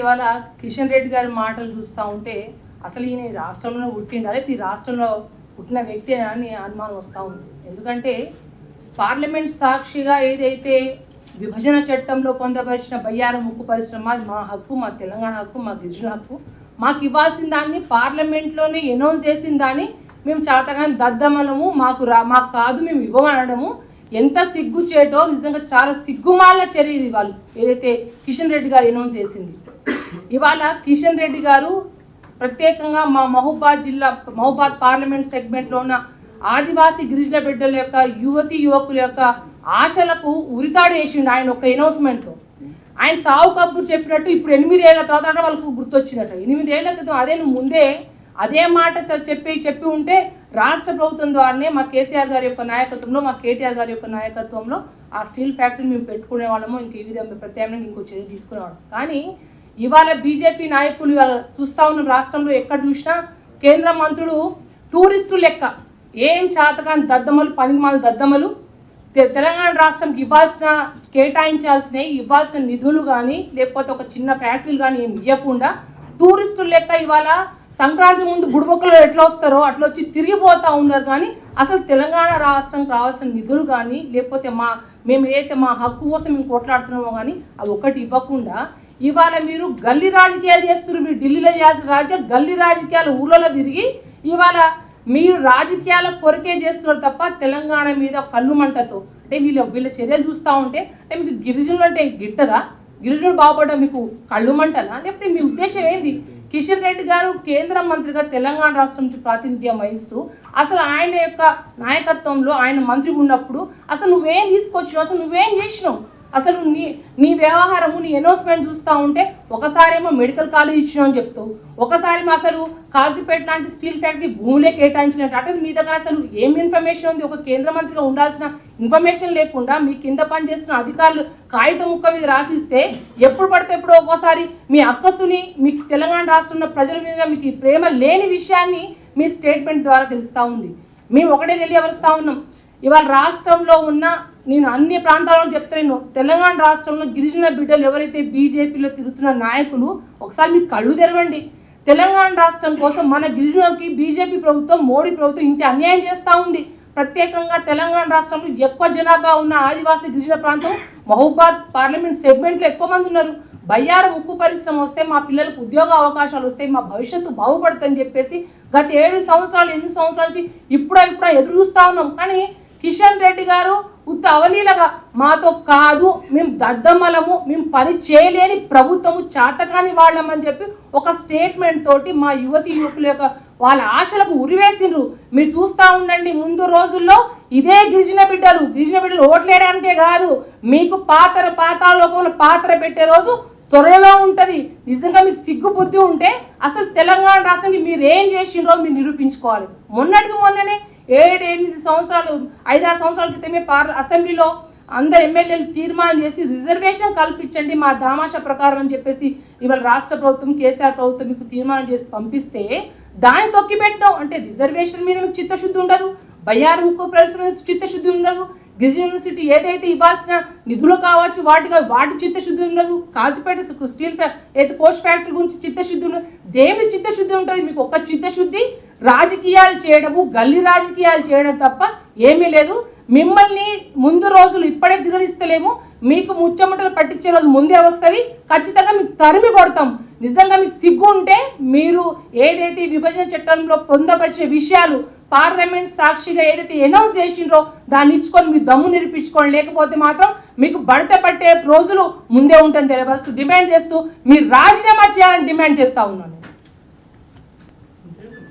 ఇవాళ కిషన్ రెడ్డి గారి మాటలు చూస్తూ ఉంటే అసలు ఈయన రాష్ట్రంలో పుట్టిండాలి, ఈ రాష్ట్రంలో పుట్టిన వ్యక్తి అని అనుమానం వస్తూ ఉంది. ఎందుకంటే పార్లమెంట్ సాక్షిగా ఏదైతే విభజన చట్టంలో పొందపరిచిన బయ్యారం ఉక్కు పరిశ్రమ అది మా హక్కు, మా తెలంగాణ హక్కు, మా గిరిజన హక్కు, మాకు ఇవ్వాల్సిన దాన్ని పార్లమెంట్లోనే అనౌన్స్ చేసిన దాన్ని మేము చేతగాని దద్దమలము మాకు కాదు మేము ఇవ్వమనడము ఎంత సిగ్గుచేటో, నిజంగా చాలా సిగ్గుమాల చర్య ఇది. వాళ్ళు ఏదైతే కిషన్ రెడ్డి గారు అనౌన్స్ చేసింది. ఇవాళ కిషన్ రెడ్డి గారు ప్రత్యేకంగా మా మహబూబాద్ పార్లమెంట్ సెగ్మెంట్లో ఉన్న ఆదివాసీ గిరిజన బిడ్డల యొక్క యువతి యువకుల యొక్క ఆశలకు ఉరితాడు వేసిండు ఆయన ఒక అనౌన్స్మెంట్తో. ఆయన చావు కబురు చెప్పినట్టు ఇప్పుడు 8 ఏళ్ల తర్వాత వాళ్ళకు గుర్తొచ్చిందట. 8 ఏళ్ల క్రితం అదే నువ్వు ముందే అదే మాట చెప్పి ఉంటే రాష్ట్ర ప్రభుత్వం ద్వారానే మా కేసీఆర్ గారి యొక్క నాయకత్వంలో, మా కేటీఆర్ గారి యొక్క నాయకత్వంలో ఆ స్టీల్ ఫ్యాక్టరీని మేము పెట్టుకునే వాళ్ళము, ఇంక ఈ విధంగా ప్రత్యామ్నాయం ఇంకో చర్య తీసుకునేవాళ్ళం. కానీ ఇవాళ బీజేపీ నాయకులు చూస్తూ ఉన్న రాష్ట్రంలో ఎక్కడ చూసినా కేంద్ర మంత్రులు టూరిస్టు లెక్క ఏం చేతకాని దద్దమ్మలు, 10 మంది దద్దమ్మలు తెలంగాణ రాష్ట్రంకి ఇవ్వాల్సిన నిధులు కానీ లేకపోతే ఒక చిన్న ఫ్యాక్టరీలు కానీ ఏమి ఇవ్వకుండా టూరిస్టుల లెక్క ఇవాళ సంక్రాంతి ముందు గుడిబొక్కలు ఎట్లా వస్తారో అట్లా వచ్చి తిరిగిపోతూ ఉన్నారు. కానీ అసలు తెలంగాణ రాష్ట్రంకి రావాల్సిన నిధులు కానీ లేకపోతే మేము ఏదైతే మా హక్కు కోసం మేము కొట్లాడుతున్నామో కానీ అవి ఒకటి ఇవ్వకుండా ఇవాళ మీరు గల్లీ రాజకీయాలు చేస్తున్నారు. మీరు ఢిల్లీలో చేయాల్సిన రాజకీయాలు గల్లీ రాజకీయాలు ఊళ్ళలో తిరిగి ఇవాళ మీరు రాజకీయాల కొరకే చేస్తున్నారు తప్ప తెలంగాణ మీద కళ్ళు మంటతో అంటే వీళ్ళ చర్యలు చూస్తూ ఉంటే అంటే మీకు గిరిజనులు అంటే గిట్టదా? గిరిజనులు బాగుపడ్డా మీకు కళ్ళు మంటనా? లేకపోతే మీ ఉద్దేశం ఏంది? కిషన్ రెడ్డి గారు కేంద్ర మంత్రిగా తెలంగాణ రాష్ట్రం నుంచి ప్రాతినిధ్యం వహిస్తూ అసలు ఆయన యొక్క నాయకత్వంలో ఆయన మంత్రి ఉన్నప్పుడు అసలు నువ్వేం తీసుకొచ్చినావు, అసలు నువ్వేం చేసినావు? అసలు నీ వ్యవహారము, నీ అనౌన్స్మెంట్ చూస్తూ ఉంటే ఒకసారేమో మెడికల్ కాలేజ్ ఇచ్చినావు అని చెప్తావు, ఒకసారి అసలు కాజీపేట లాంటి స్టీల్ ఫ్యాక్టరీ భూములే కేటాయించినట్టు. అంటే మీ దగ్గర అసలు ఏం ఇన్ఫర్మేషన్ ఉంది? ఒక కేంద్ర మంత్రిగా ఉండాల్సిన ఇన్ఫర్మేషన్ లేకుండా మీ కింద పనిచేస్తున్న అధికారులు కాగితం ముక్క మీద రాసిస్తే ఎప్పుడు పడితే ఎప్పుడు ఒక్కోసారి మీ అక్కసుని మీ తెలంగాణ రాష్ట్రంలో ప్రజల మీద మీకు ప్రేమ లేని విషయాన్ని మీ స్టేట్మెంట్ ద్వారా తెలుస్తూ ఉంది. మేము ఒకటే తెలియవరుస్తూ ఉన్నాం. ఇవాళ రాష్ట్రంలో ఉన్న నేను అన్ని ప్రాంతాల్లో చెప్తాను, తెలంగాణ రాష్ట్రంలో గిరిజన బిడ్డలు ఎవరైతే బీజేపీలో తిరుగుతున్న నాయకులు ఒకసారి మీకు కళ్ళు తెరవండి. తెలంగాణ రాష్ట్రం కోసం మన గిరిజనులకి బీజేపీ ప్రభుత్వం, మోడీ ప్రభుత్వం ఇంత అన్యాయం చేస్తూ ఉంది. ప్రత్యేకంగా తెలంగాణ రాష్ట్రంలో ఎక్కువ జనాభా ఉన్న ఆదివాసీ గిరిజన ప్రాంతం మహబూబాద్ పార్లమెంట్ సెగ్మెంట్లో ఎక్కువ మంది ఉన్నారు. బయ్యారం ఉక్కు పరిశ్రమ వస్తే మా పిల్లలకు ఉద్యోగ అవకాశాలు వస్తాయి, మా భవిష్యత్తు బాగుపడుతుందని చెప్పేసి గత 8 సంవత్సరాలు 8 సంవత్సరాల నుంచి ఇప్పుడు ఎదురు చూస్తూ ఉన్నాం. కానీ కిషన్ రెడ్డి గారు ఉత్త అవలీలగా మాతో కాదు, మేము దద్దమ్మలము, మేము పని చేయలేని ప్రభుత్వము, చేతకాని వాళ్ళమని చెప్పి ఒక స్టేట్మెంట్ తోటి మా యువతి యువకుల యొక్క వాళ్ళ ఆశలకు ఉరివేసిండ్రు. మీరు చూస్తూ ఉండండి, ముందు రోజుల్లో ఇదే గిరిజన బిడ్డలు ఓట్లేయడానికే కాదు మీకు పాతాళలోకంలో పాత్ర పెట్టే రోజు త్వరలో ఉంటుంది. నిజంగా మీకు సిగ్గు బుద్ధి ఉంటే అసలు తెలంగాణ రాష్ట్రానికి మీరు ఏం చేసిండ్రో మీరు నిరూపించుకోవాలి. మొన్ననే 7-8 సంవత్సరాలు 5-6 సంవత్సరాల క్రితమే అసెంబ్లీలో అందరు ఎమ్మెల్యేలు తీర్మానం చేసి రిజర్వేషన్ కల్పించండి మా దామాషా ప్రకారం అని చెప్పేసి ఇవాళ రాష్ట్ర ప్రభుత్వం, కేసీఆర్ ప్రభుత్వం మీకు తీర్మానం చేసి పంపిస్తే దాన్ని తొక్కి పెట్టడం అంటే రిజర్వేషన్ మీద మీకు చిత్తశుద్ధి ఉండదు, బయ్యారం ఉక్కు పరిశ్రమ మీద చిత్తశుద్ధి ఉండదు, గిరిజన యూనివర్సిటీ ఏదైతే ఇవ్వాల్సిన నిధులు కావచ్చు వాటి చిత్తశుద్ధి ఉండదు, కాజీపేట స్టీల్ ఏదైతే కోచ్ ఫ్యాక్టరీ గురించి చిత్తశుద్ధి ఉండదు. దేని చిత్తశుద్ధి ఉంటుంది? మీకు ఒక్క చిత్తశుద్ధి రాజకీయాలు చేయడము, గల్లీ రాజకీయాలు చేయడం తప్ప ఏమీ లేదు. మిమ్మల్ని ముందు రోజులు ఇప్పుడే దిగరిస్తలేము, మీకు ముచ్చమటలు పట్టించే రోజు ముందే వస్తుంది. ఖచ్చితంగా మీకు తరిమి కొడతాం. నిజంగా మీకు సిగ్గు ఉంటే మీరు ఏదైతే విభజన చట్టంలో పొందపరిచే విషయాలు పార్లమెంట్ సాక్షిగా ఏదైతే అనౌన్స్ చేసిండ్రో దాన్ని ఇచ్చుకొని మీ దమ్ము నిరూపించుకోండి. లేకపోతే మాత్రం మీకు బడత పట్టే రోజులు ముందే ఉంటుంది తెలియపరుస్తూ డిమాండ్ చేస్తూ మీరు రాజీనామా చేయాలని డిమాండ్ చేస్తూ ఉన్నాను.